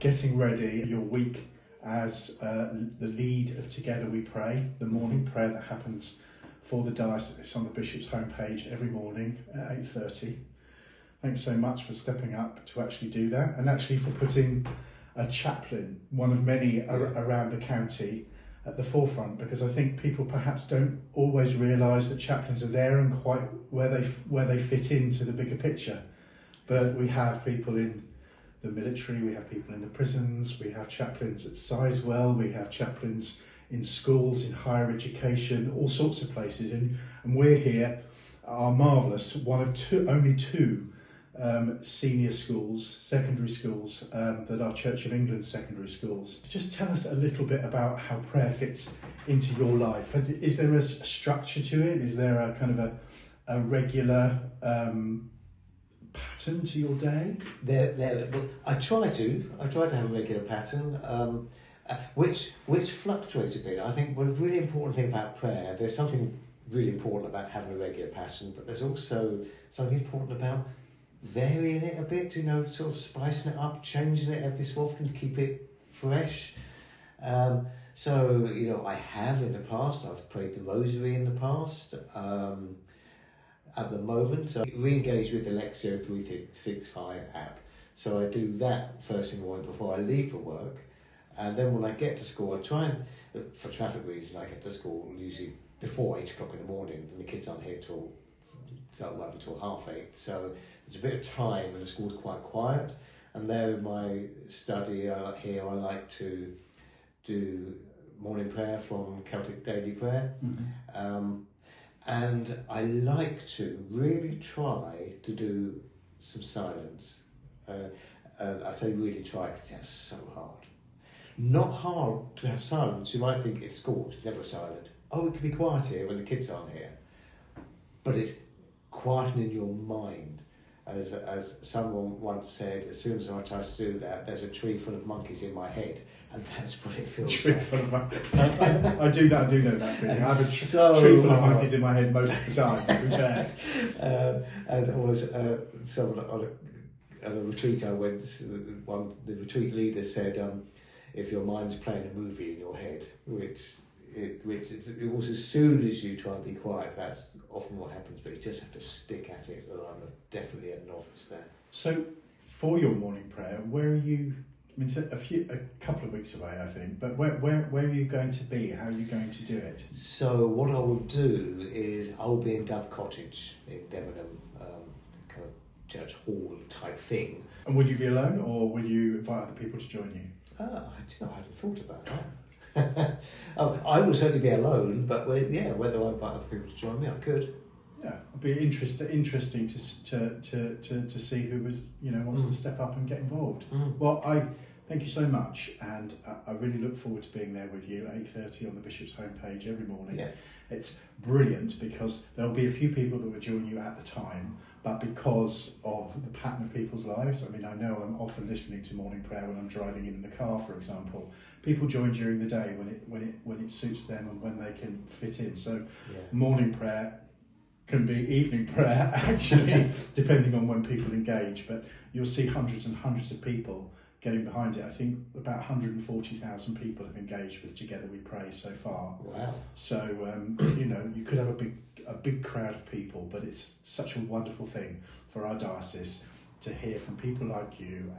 getting ready your week as the lead of Together We Pray, the morning prayer that happens for the diocese. It's on the Bishop's homepage every morning at 8:30. Thanks so much for stepping up to actually do that, and actually for putting a chaplain, one of many around the county, at the forefront, because I think people perhaps don't always realise that chaplains are there and quite where they fit into the bigger picture. But we have people in the military, we have people in the prisons, we have chaplains at Sizewell, we have chaplains in schools, in higher education, all sorts of places, and we're here, are marvellous, one of only two senior schools, secondary schools, that are Church of England secondary schools. Just tell us a little bit about how prayer fits into your life. Is there a structure to it? Is there a kind of a regular pattern to your day? Well, I try to have a regular pattern, which fluctuates a bit. I think one really important thing about prayer, there's something really important about having a regular pattern, but there's also something important about varying it a bit, sort of spicing it up, changing it every so often to keep it fresh. So, I have in the past, I've prayed the rosary in the past. At the moment, I re-engage with the Lexio 365 app. So I do that first thing in the morning before I leave for work. And then when I get to school, I try and, for traffic reasons, I get to school usually before 8 o'clock in the morning, and the kids aren't here until 8:30. So there's a bit of time and the school's quite quiet. And there in my study here, I like to do morning prayer from Celtic Daily Prayer. Mm-hmm. And I like to really try to do some silence. I say really try because that's so hard. Not hard to have silence. You might think it's school, it's never silent. Oh, it can be quiet here when the kids aren't here. But it's quietening your mind. As someone once said, as soon as I try to do that, there's a tree full of monkeys in my head, and that's what it feels tree like. Full of I do know that feeling. I have a tree full of monkeys in my head most of the time, to be fair. As I was someone on a retreat I went, the retreat leader said, if your mind's playing a movie in your head, which it was as soon as you try and be quiet, that's often what happens, but you just have to stick at it. I'm definitely a novice there. So for your morning prayer, where are you? I mean, it's a couple of weeks away, I think, but where are you going to be? How are you going to do it? So what I will do is I'll be in Dove Cottage in Debenham, kind of church hall type thing. And will you be alone, or will you invite other people to join you? I hadn't thought about that. I will certainly be alone, but whether I invite other people to join me, I could. Yeah, it'd be interesting to see who wants to step up and get involved. Well, I thank you so much, and I really look forward to being there with you at 8:30 on the Bishop's homepage every morning. Yeah. It's brilliant because there'll be a few people that will join you at the time, but because of the pattern of people's lives, I mean, I know I'm often listening to morning prayer when I'm driving in the car, for example. People join during the day when it suits them and when they can fit in. So morning prayer can be evening prayer, actually, depending on when people engage. But you'll see hundreds and hundreds of people getting behind it. I think about 140,000 people have engaged with Together We Pray so far. Wow. So, you could have a big crowd of people, but it's such a wonderful thing for our diocese to hear from people like you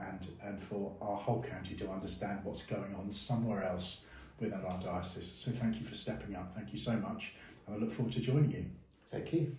and for our whole county to understand what's going on somewhere else within our diocese. So thank you for stepping up. Thank you so much. I look forward to joining you. Thank you.